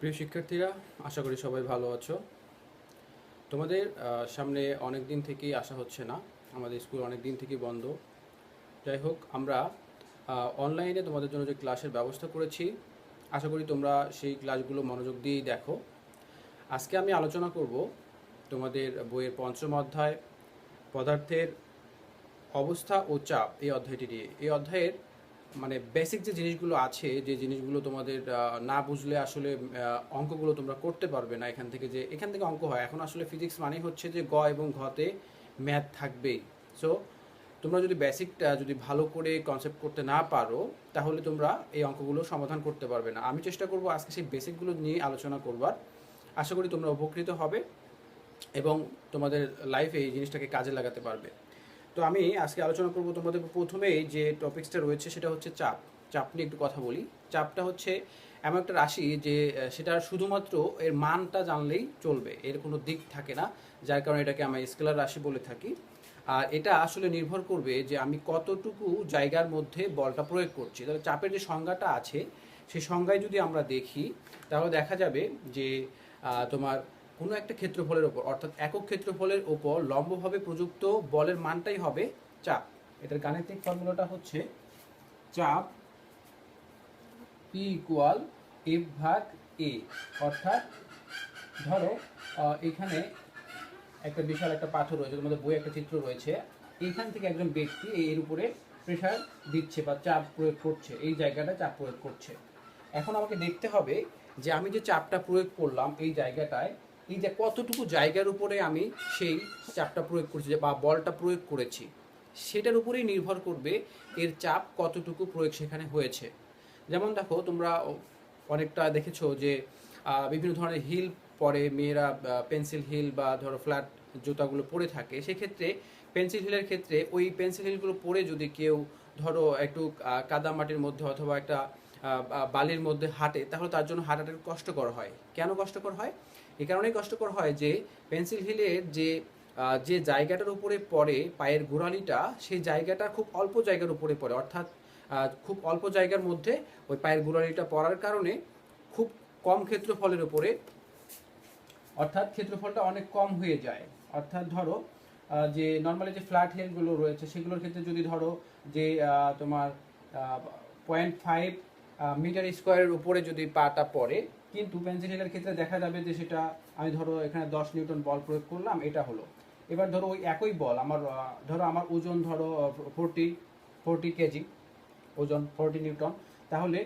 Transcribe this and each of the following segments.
প্রিয় শিক্ষার্থীরা, আশা করি সবাই ভালো আছো। তোমাদের সামনে অনেক দিন থেকেই আসা হচ্ছে না, আমাদের স্কুল অনেক দিন থেকেই বন্ধ। যাই হোক, আমরা অনলাইনে তোমাদের জন্য যে ক্লাসের ব্যবস্থা করেছি, আশা করি তোমরা সেই ক্লাসগুলো মনোযোগ দিয়েই দেখো। আজকে আমি আলোচনা করব তোমাদের বইয়ের পঞ্চম অধ্যায় পদার্থের অবস্থা ও চাপ এই অধ্যায়টি নিয়ে। এই অধ্যায়ের মানে বেসিক যে জিনিসগুলো আছে, যে জিনিসগুলো তোমাদের না বুঝলে আসলে অঙ্কগুলো তোমরা করতে পারবে না। এখান থেকে অঙ্ক হয়। এখন আসলে ফিজিক্স মানেই হচ্ছে যে গ এবং ঘতে ম্যাথ থাকবেই। সো তোমরা যদি বেসিকটা যদি ভালো করে কনসেপ্ট করতে না পারো, তাহলে তোমরা এই অঙ্কগুলো সমাধান করতে পারবে না। আমি চেষ্টা করব আজকে সেই বেসিকগুলো নিয়ে আলোচনা করবার। আশা করি তোমরা উপকৃত হবে এবং তোমাদের লাইফে এই জিনিসটাকে কাজে লাগাতে পারবে। তো আমি আজকে আলোচনা করব তোমাদের প্রথমেই যে টপিক্সটা রয়েছে সেটা হচ্ছে চাপ। চাপ নিয়ে একটু কথা বলি। চাপটা হচ্ছে এমন একটা রাশি যে সেটা শুধুমাত্র এর মানটা জানলেই চলবে, এর কোনো দিক থাকে না, যার কারণে এটাকে আমরা স্কেলার রাশি বলে থাকি। আর এটা আসলে নির্ভর করবে যে আমি কতটুকু জায়গার মধ্যে বলটা প্রয়োগ করছি। তাহলে চাপের যে সংজ্ঞাটা আছে সেই সংজ্ঞায় যদি আমরা দেখি, তাহলে দেখা যাবে যে তোমার কোনো একটা ক্ষেত্রফলের ওপর, অর্থাৎ একক ক্ষেত্রফলের ওপর লম্বভাবে প্রযুক্ত বলের মানটাই হবে চাপ। এটার গাণিতিক ফর্মুলাটা হচ্ছে চাপ পি ইকুয়াল এফ ভাগ এ। অর্থাৎ ধরো এখানে একটা বিশাল একটা পাথর রয়েছে, তোমাদের বইয়ে একটা চিত্র রয়েছে। এইখান থেকে একজন ব্যক্তি এর উপরে প্রেশার দিচ্ছে বা চাপ প্রয়োগ করছে, এই জায়গাটা চাপ প্রয়োগ করছে। এখন আমাকে দেখতে হবে যে আমি যে চাপটা প্রয়োগ করলাম এই জায়গাটায়, এই যে কতটুকু জায়গার উপরে আমি সেই চাপটা প্রয়োগ করছি বা বলটা প্রয়োগ করেছি, সেটার উপরেই নির্ভর করবে এর চাপ কতটুকু প্রয়োগ সেখানে হয়েছে। যেমন দেখো, তোমরা অনেকটা দেখেছো যে বিভিন্ন ধরনের হিল পরে মেয়েরা, পেন্সিল হিল বা ধরো ফ্ল্যাট জুতাগুলো পরে থাকে। সেক্ষেত্রে পেন্সিল হিলের ক্ষেত্রে ওই পেন্সিল হিলগুলো পরে যদি কেউ ধরো একটু কাদা মাটির মধ্যে অথবা একটা বালির মধ্যে হাঁটে, তাহলে তার জন্য হাঁটাটা কষ্টকর হয়। কেন কষ্টকর হয়? এই কারণেই কষ্টকর হয় যে পেন্সিল হিলের যে জায়গাটার উপরে পড়ে পায়ের গোড়ালিটা, সেই জায়গাটা খুব অল্প জায়গার উপরে পড়ে। অর্থাৎ খুব অল্প জায়গার মধ্যে ওই পায়ের গোড়ালিটা পড়ার কারণে খুব কম ক্ষেত্রফলের উপরে, অর্থাৎ ক্ষেত্রফলটা অনেক কম হয়ে যায়। অর্থাৎ ধরো যে নর্মালি যে ফ্ল্যাট হিলগুলো রয়েছে সেগুলোর ক্ষেত্রে যদি ধরো যে তোমার 0.5 মিটার স্কোয়ারের উপরে যদি পাটা পড়ে, কিন্তু পেন্সিল হিলের ক্ষেত্রে দেখা যাবে যে সেটা আমি ধরো এখানে 10 নিউটন বল প্রয়োগ করলাম, এটা হলো। এবার ধরো ওই একই বল আমার ধরো আমার ওজন ধরো 40 কেজি, ওজন 40 নিউটন। তাহলে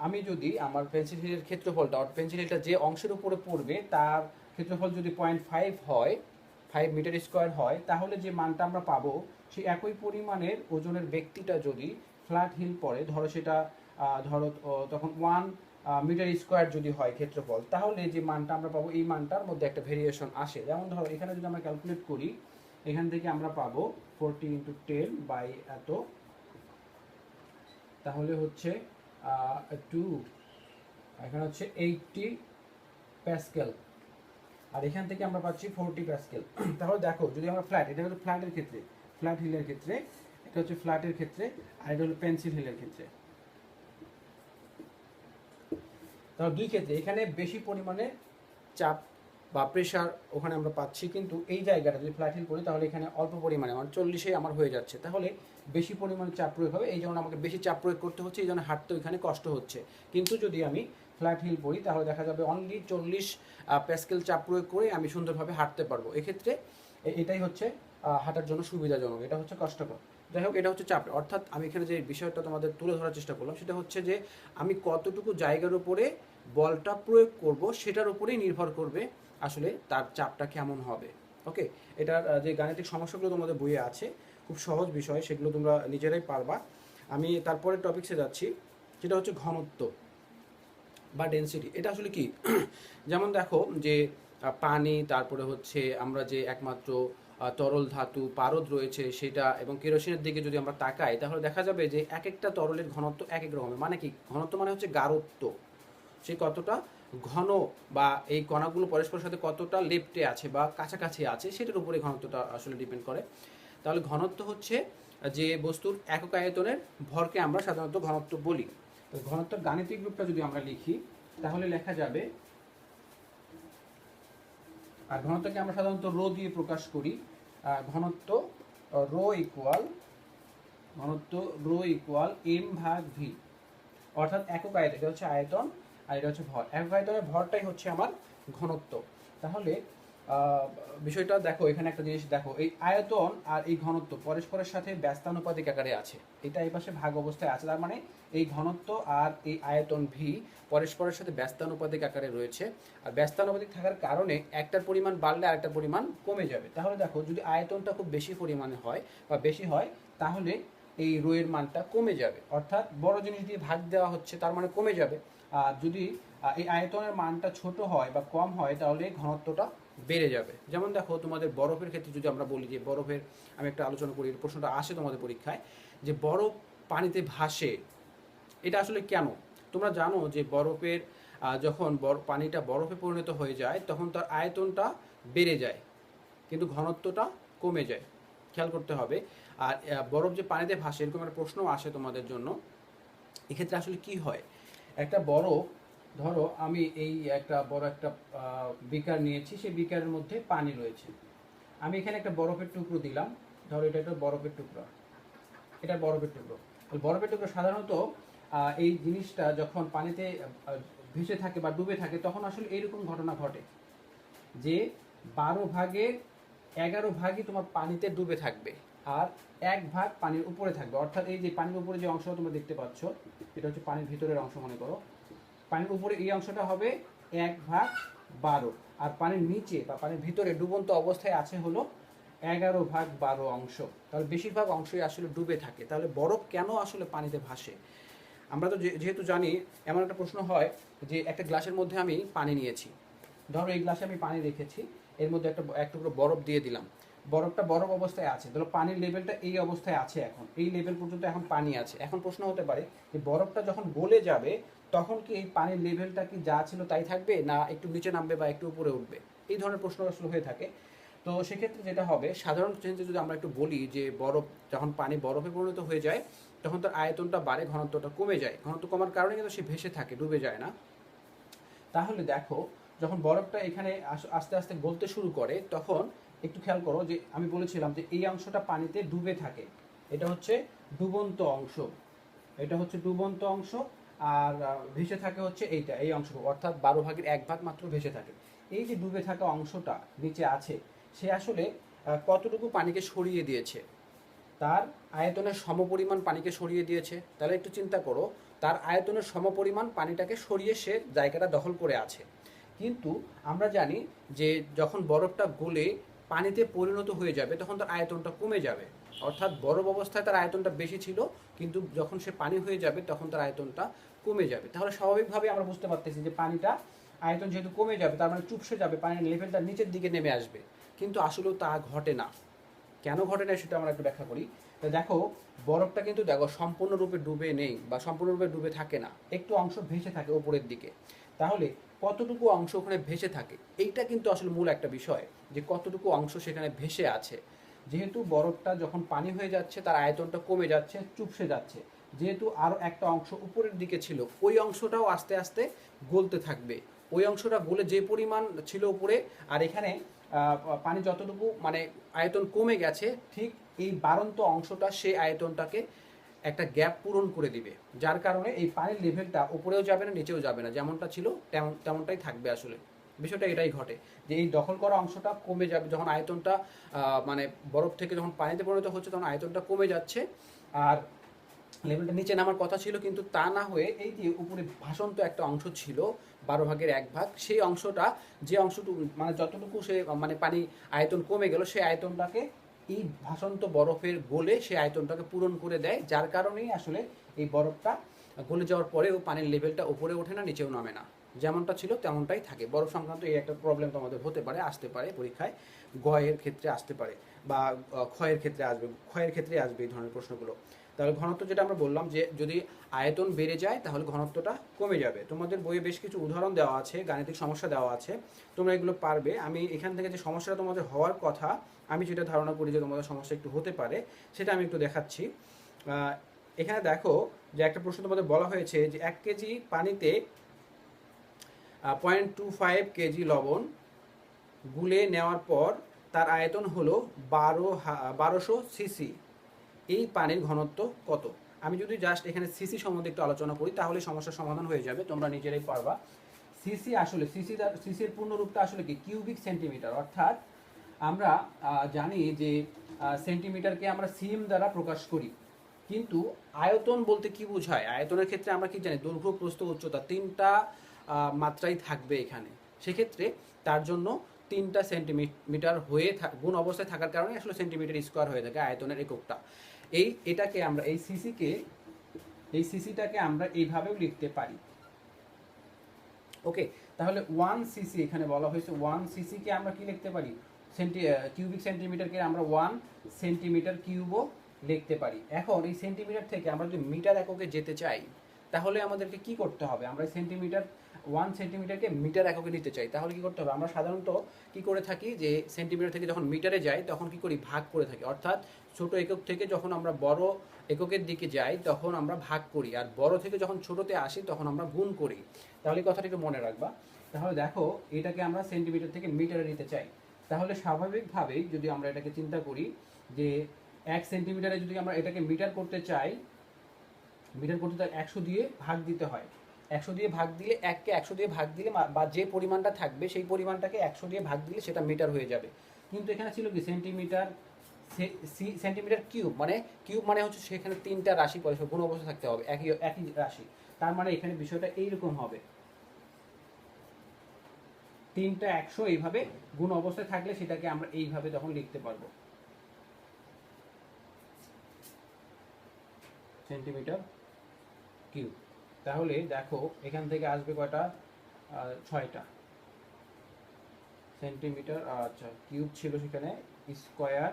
আমি যদি আমার পেন্সিল হিলের ক্ষেত্রফলটা, পেন্সিল হিলটা যে অংশের উপরে পড়বে তার ক্ষেত্রফল যদি 0.5 হয়, 5 মিটার স্কোয়ার হয়, তাহলে যে মানটা আমরা পাবো সেই একই পরিমাণের ওজনের ব্যক্তিটা যদি ফ্ল্যাট হিল পড়ে, ধরো সেটা ধরো তখন 1 মিটার স্কোয়ার যদি হয় ক্ষেত্রফল, তাহলে যে মানটা আমরা পাবো এই মানটার মধ্যে একটা ভেরিয়েশন আসে। যেমন ধরো এখানে যদি আমরা ক্যালকুলেট করি, এখান থেকে আমরা পাবো 40 ইন্টু 10 বাই এত, তাহলে হচ্ছে 2, এখানে হচ্ছে 80 প্যাসকেল, আর এখান থেকে আমরা পাচ্ছি 40 প্যাসকেল। তাহলে দেখো, যদি আমরা এটা হলো ফ্ল্যাটের ক্ষেত্রে, ফ্ল্যাট হিলের ক্ষেত্রে, এটা হচ্ছে ফ্ল্যাটের ক্ষেত্রে, আর এটা হলো পেন্সিল হিলের ক্ষেত্রে। তাহলে দুই ক্ষেত্রে এখানে বেশি পরিমাণে চাপ বা প্রেশার ওখানে আমরা পাচ্ছি, কিন্তু এই জায়গাটা যদি ফ্ল্যাট হিল করি তাহলে এখানে অল্প পরিমাণে, মানে 40-এ আমার হয়ে যাচ্ছে। তাহলে বেশি পরিমাণে চাপ প্রয়োগ হবে, এই জন্য আমাকে বেশি চাপ প্রয়োগ করতে হচ্ছে, এই জন্য হাঁটতে ওইখানে কষ্ট হচ্ছে। কিন্তু যদি আমি ফ্ল্যাট হিল পড়ি তাহলে দেখা যাবে অনলি 40 প্যাসকেল চাপ প্রয়োগ করে আমি সুন্দরভাবে হাঁটতে পারবো। এক্ষেত্রে এটাই হচ্ছে হাঁটার জন্য সুবিধাজনক, এটা হচ্ছে কষ্টকর। যাই হোক, এটা হচ্ছে চাপ। অর্থাৎ আমি এখানে যে বিষয়টা তোমাদের তুলে ধরার চেষ্টা করলাম সেটা হচ্ছে যে আমি কতটুকু জায়গার উপরে বলটা প্রয়োগ করব সেটার উপরেই নির্ভর করবে আসলে তার চাপটা কেমন হবে। ওকে, এটার যে গাণিতিক সমস্যাগুলো তোমাদের বইয়ে আছে, খুব সহজ বিষয়, সেগুলো তোমরা নিজেরাই পারবা। আমি তারপরে টপিক্সে যাচ্ছি, যেটা হচ্ছে ঘনত্ব বা ডেনসিটি। এটা আসলে কি? যেমন দেখো যে পানি, তারপরে হচ্ছে আমরা যে একমাত্র তরল ধাতু পারদ রয়েছে সেটা, এবং কেরোসিনের দিকে যদি আমরা তাকাই তাহলে দেখা যাবে যে এক একটা তরলের ঘনত্ব এক এক রকমের। মানে কি? ঘনত্ব মানে হচ্ছে গাঢ়ত্ব, সে কতটা ঘন বা এই কণাগুলো পরস্পরের সাথে কতটা লেপ্টে আছে বা কাছাকাছি আছে সেটার উপরে ঘনত্বটা আসলে ডিপেন্ড করে। তাহলে ঘনত্ব হচ্ছে যে বস্তুর একক আয়তনের ভরকে আমরা সাধারণত ঘনত্ব বলি। ঘনত্বের গাণিতিক রূপটা যদি আমরা লিখি তাহলে লেখা যাবে আর ঘনত্বকে আমরা সাধারণত রো দিয়ে প্রকাশ করি। ঘনত্ব রো ইকুয়াল এম ভাগ ভি, অর্থাৎ একক আয়তন, এটা হচ্ছে আয়তন আর এটা হচ্ছে ভর। একক আয়তনের ভরটাই হচ্ছে আমার ঘনত্ব। তাহলে বিষয়টা দেখো, এখানে একটা জিনিস দেখো, এই আয়তন আর এই ঘনত্ব পরস্পরের সাথে ব্যস্তানুপাতিক আকারে আছে। এটা এই পাশে ভাগ অবস্থায় আছে, তার মানে এই ঘনত্ব আর এই আয়তন ভি পরস্পরের সাথে ব্যস্তানুপাতিক আকারে রয়েছে। আর ব্যস্তানুপাতিক থাকার কারণে একটার পরিমাণ বাড়লে আরেকটার পরিমাণ কমে যাবে। তাহলে দেখো, যদি আয়তনটা খুব বেশি পরিমাণে হয় বা বেশি হয়, তাহলে এই রো এর মানটা কমে যাবে, অর্থাৎ বড় জিনিস দিয়ে ভাগ দেওয়া হচ্ছে, তার মানে কমে যাবে। আর যদি এই আয়তনের মানটা ছোট হয় বা কম হয়, তাহলে ঘনত্বটা বেড়ে যাবে। যেমন দেখো, তোমাদের বরফের ক্ষেত্রে যদি আমরা বলি যে বরফের, আমি একটা আলোচনা করি, প্রশ্নটা আসে তোমাদের পরীক্ষায়, যে বরফ পানিতে ভাসে, এটা আসলে কেন? তোমরা জানো যে বরফের যখন পানিটা বরফে পরিণত হয়ে যায়, তখন তার আয়তনটা বেড়ে যায় কিন্তু ঘনত্বটা কমে যায়। খেয়াল করতে হবে। আর বরফ যে পানিতে ভাসে, এরকম একটা প্রশ্ন আসে তোমাদের জন্য। এক্ষেত্রে আসলে কি হয়, একটা বরফ, ধরো আমি এই একটা বড় একটা বিকার নিয়েছি, সেই বিকারের মধ্যে পানি রয়েছে। আমি এখানে একটা বরফের টুকরো দিলাম, ধরো এটা একটা বরফের টুকরো, এটা বরফের টুকরো। বরফের টুকরো সাধারণত এই জিনিসটা যখন পানিতে ভেসে থাকে বা ডুবে থাকে, তখন আসলে এইরকম ঘটনা ঘটে যে 12/11 তোমার পানিতে ডুবে থাকবে আর 1 ভাগ পানির উপরে থাকবে। অর্থাৎ এই যে পানির উপরে যে অংশটা তোমরা দেখতে পাচ্ছ, এটা হচ্ছে পানির ভিতরের অংশ মনে করো। পানির উপরে এই অংশটা হবে 1/12, আর পানির নিচে বা পানির ভিতরে ডুবন্ত অবস্থায় আছে হলো 11/12 অংশ। তাহলে বেশিরভাগ অংশই আসলে ডুবে থাকে। তাহলে বরফ কেন আসলে পানিতে ভাসে? আমরা তো যেহেতু জানি, এমন একটা প্রশ্ন হয় যে একটা গ্লাসের মধ্যে আমি পানি নিয়েছি, ধরো এই গ্লাসে আমি পানি রেখেছি, এর মধ্যে এক টুকরো বরফ দিয়ে দিলাম, বরফটা বরফ অবস্থায় আছে, ধরো পানির লেভেলটা এই অবস্থায় আছে, এখন এই লেভেল পর্যন্ত এখন পানি আছে। এখন প্রশ্ন হতে পারে যে বরফটা যখন গলে যাবে, তখন কি এই পানির লেভেলটা কি যা ছিল তাই থাকবে, না একটু নিচে নামবে বা একটু উপরে উঠবে? এই ধরনের প্রশ্ন আসলে হয়ে থাকে। তো সেক্ষেত্রে যেটা হবে, সাধারণ চেঞ্জে যদি আমরা একটু বলি যে বরফ যখন পানি বরফে পরিণত হয়ে যায়, তখন তার আয়তনটা বাড়ে, ঘনত্বটা কমে যায়। ঘনত্ব কমার কারণে কিন্তু সে ভেসে থাকে, ডুবে যায় না। তাহলে দেখো, যখন বরফটা এখানে আস্তে আস্তে গলতে শুরু করে, তখন একটু খেয়াল করো যে আমি বলেছিলাম যে এই অংশটা পানিতে ডুবে থাকে, এটা হচ্ছে ডুবন্ত অংশ, এটা হচ্ছে ডুবন্ত অংশ। আর ভেসে থাকে হচ্ছে এই অংশ, অর্থাৎ 12/1 মাত্র ভেসে থাকে। এই যে ডুবে থাকা অংশটা নিচে আছে, সে আসলে কতটুকু পানিকে সরিয়ে দিয়েছে? তার আয়তনের সমপরিমাণ পানিকে সরিয়ে দিয়েছে। তাহলে একটু চিন্তা করো, তার আয়তনের সমপরিমাণ পানিটাকে সরিয়ে সে জায়গাটা দখল করে আছে। কিন্তু আমরা জানি যে যখন বরফটা গলে পানিতে পরিণত হয়ে যাবে, তখন তার আয়তনটা কমে যাবে। অর্থাৎ বরফ অবস্থায় তার আয়তনটা বেশি ছিল, কিন্তু যখন সে পানি হয়ে যাবে, তখন তার আয়তনটা কমে যাবে। তাহলে স্বাভাবিকভাবে আমরা বুঝতে পারতেছি যে পানিটা আয়তন যেহেতু কমে যাবে, তার মানে চুপসে যাবে, পানির লেভেলটা নিচের দিকে নেমে আসবে। কিন্তু আসলেও তা ঘটে না। কেন ঘটে না সেটা আমরা একটু ব্যাখ্যা করি। তো দেখো, বরফটা কিন্তু দেখো সম্পূর্ণরূপে ডুবে নেই বা সম্পূর্ণরূপে ডুবে থাকে না, একটু অংশ ভেসে থাকে উপরের দিকে। তাহলে কতটুকু অংশ ওখানে ভেসে থাকে, এইটা কিন্তু আসলে মূল একটা বিষয়, যে কতটুকু অংশ সেখানে ভেসে আছে। যেহেতু বরফটা যখন পানি হয়ে যাচ্ছে, তার আয়তনটা কমে যাচ্ছে, চুপসে যাচ্ছে, যেহেতু আরও একটা অংশ উপরের দিকে ছিল, ওই অংশটাও আস্তে আস্তে গলতে থাকবে। ওই অংশটা গলে যে পরিমাণ ছিল উপরে, আর এখানে পানি যতটুকু মানে আয়তন কমে গেছে, ঠিক এই বাড়ন্ত অংশটা সেই আয়তনটাকে একটা গ্যাপ পূরণ করে দিবে, যার কারণে এই পানির লেভেলটা উপরেও যাবে না, নিচেও যাবে না, যেমনটা ছিল তেমনটাই থাকবে। আসলে বিষয়টা এটাই ঘটে, যে এই দখল করা অংশটা কমে যাবে যখন আয়তনটা মানে বরফ থেকে যখন পানিতে পরিণত হচ্ছে, তখন আয়তনটা কমে যাচ্ছে আর লেভেলটা নিচে নামার কথা ছিল, কিন্তু তা না হয়ে এই যে উপরে ভাসন্ত একটা অংশ ছিল 12/1, সেই অংশটা, যে অংশটুকু মানে যতটুকু সে মানে পানি আয়তন কমে গেল, সেই আয়তনটাকে এই ভাসন্ত বরফের গলে সেই আয়তনটাকে পূরণ করে দেয়, যার কারণেই আসলে এই বরফটা গলে যাওয়ার পরেও পানির লেভেলটা উপরে ওঠে না, নিচেও নামে না, যেমনটা ছিল তেমনটাই থাকে। বরফ সংক্রান্ত এই একটা প্রবলেম তোমাদের হতে পারে, আসতে পারে পরীক্ষায়, গয়ের ক্ষেত্রে আসতে পারে বা ক্ষয়ের ক্ষেত্রে আসবে, ক্ষয়ের ক্ষেত্রে আসবে এই ধরনের প্রশ্নগুলো। তাহলে ঘনত্ব যেটা আমরা বললাম, যে যদি আয়তন বেড়ে যায় তাহলে ঘনত্বটা কমে যাবে। তোমাদের বইয়ে বেশ কিছু উদাহরণ দেওয়া আছে, গাণিতিক সমস্যা দেওয়া আছে, তোমরা এগুলো পারবে। আমি এখান থেকে যে সমস্যাটা তোমাদের হওয়ার কথা, আমি যেটা ধারণা করি যে তোমাদের সমস্যা একটু হতে পারে, সেটা আমি একটু দেখাচ্ছি। এখানে দেখো যে একটা প্রশ্ন তোমাদের বলা হয়েছে যে 1 কেজি পানিতে 0.25 কেজি লবণ গুলে নেওয়ার পর তার আয়তন হলো 1200 সিসি। এই পানির ঘনত্ব কত? আমি যদি জাস্ট এখানে সিসি সম্বন্ধে একটু আলোচনা করি তাহলে সমস্যার সমাধান হয়ে যাবে, তোমরা নিজেরাই পারবা। সিসি আসলে সিসির পূর্ণরূপটা আসলে কি? Cubic centimetre. অর্থাৎ আমরা জানি যে সেন্টিমিটারকে আমরা সিএম দ্বারা প্রকাশ করি, কিন্তু আয়তন বলতে কি বোঝায়? আয়তনের ক্ষেত্রে আমরা কি জানি? দৈর্ঘ্য, প্রস্থ, উচ্চতা, তিনটা মাত্রাই থাকবে এখানে। সেক্ষেত্রে তার জন্য 3টা সেন্টিমিটার হয়ে গুণ অবস্থায় থাকার কারণে আসলে সেন্টিমিটার স্কোয়ার হয়ে থাকে আয়তনের এককটা। এটাকে আমরা এই সিসিটাকে আমরা এইভাবেও লিখতে পারি। ওকে, তাহলে 1 সিসি এখানে বলা হয়েছে, 1 সিসিকে আমরা কি লিখতে পারি? কিউবিক সেন্টিমিটারকে আমরা 1 সেন্টিমিটার কিউবও লিখতে পারি। এখন এই সেন্টিমিটার থেকে আমরা যদি মিটার এককে যেতে চাই তাহলে আমাদেরকে কি করতে হবে? আমরা সেন্টিমিটার 1 সেন্টিমিটারকে মিটার এককে নিতে চাই, তাহলে কি করতে হবে? আমরা সাধারণত কি করে থাকি যে সেন্টিমিটার থেকে যখন মিটারে যাই তখন কি করি? ভাগ করে থাকি। অর্থাৎ ছোট একক থেকে যখন আমরা বড় এককের দিকে যাই তখন আমরা ভাগ করি, আর বড় থেকে যখন ছোটতে আসি তখন আমরা গুণ করি। তাহলে এই কথাটা একটু মনে রাখবা। তাহলে দেখো, এটাকে আমরা সেন্টিমিটার থেকে মিটারে নিতে চাই, তাহলে স্বাভাবিকভাবেই যদি আমরা এটাকে চিন্তা করি যে 1 সেন্টিমিটারে যদি আমরা এটাকে মিটার করতে চাই, মিটার করতে তার 100 দিয়ে ভাগ দিতে হয়। 100 দিয়ে ভাগ দিলে, 1কে 100 দিয়ে ভাগ দিলে বা যে পরিমাণটা থাকবে সেই পরিমাণটাকে 100 দিয়ে ভাগ দিলে সেটা মিটার হয়ে যাবে। কিন্তু এখানে ছিল কি? সেন্টিমিটার কিউব, মানে কিউব মানে হচ্ছে সেখানে 3টা রাশি পরে গুণ অবস্থা থাকতে হবে, একই একই রাশি। তার মানে এখানে বিষয়টা এইরকম হবে, 3টা 100 এইভাবে গুণ অবস্থায় থাকলে সেটাকে আমরা এইভাবে তখন লিখতে পারবো, সেন্টিমিটার কিউব। তাহলে দেখো এখান থেকে আসবে কয়টা? 6টা সেন্টিমিটার। আচ্ছা, কিউব ছিল সেখানে, স্কোয়ার।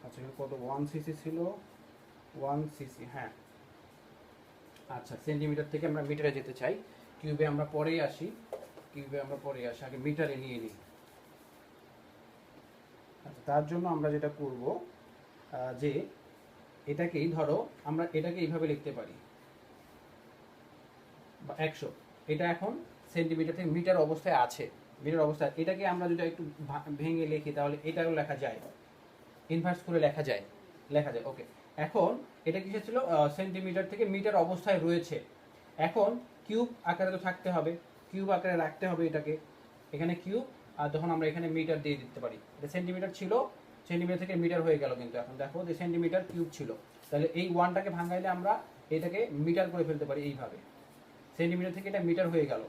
আচ্ছা, কত? 1 সিসি ছিল, 1 সিসি, হ্যাঁ। আচ্ছা, সেন্টিমিটার থেকে আমরা মিটারে যেতে চাই, কিউবে আমরা পরেই আসি, আগে মিটারে নিয়ে নিই। আচ্ছা, তার জন্য আমরা যেটা করব যে এটাকেই ধরো আমরা এটাকে এইভাবে লিখতে পারি, 100। এটা এখন সেন্টিমিটার থেকে মিটার অবস্থায় আছে, মিটার অবস্থায়। এটাকে আমরা যদি একটু ভেঙে লিখি তাহলে এটাও লেখা যায়, ইনভার্স করে লেখা যায়। ওকে, এখন এটা কিসে ছিল? সেন্টিমিটার থেকে মিটার অবস্থায় রয়েছে। এখন কিউব আকারে তো থাকতে হবে, কিউব আকারে রাখতে হবে এটাকে, এখানে কিউব, আর তখন আমরা এখানে মিটার দিয়ে দিতে পারি। এটা সেন্টিমিটার ছিল, সেন্টিমিটার থেকে মিটার হয়ে গেল, কিন্তু এখন দেখো যে সেন্টিমিটার কিউব ছিল, তাহলে এই 1টাকে ভাঙাইলে আমরা এটাকে মিটার করে ফেলতে পারি এইভাবে, সেন্টিমিটার থেকে এটা মিটার হয়ে গেল।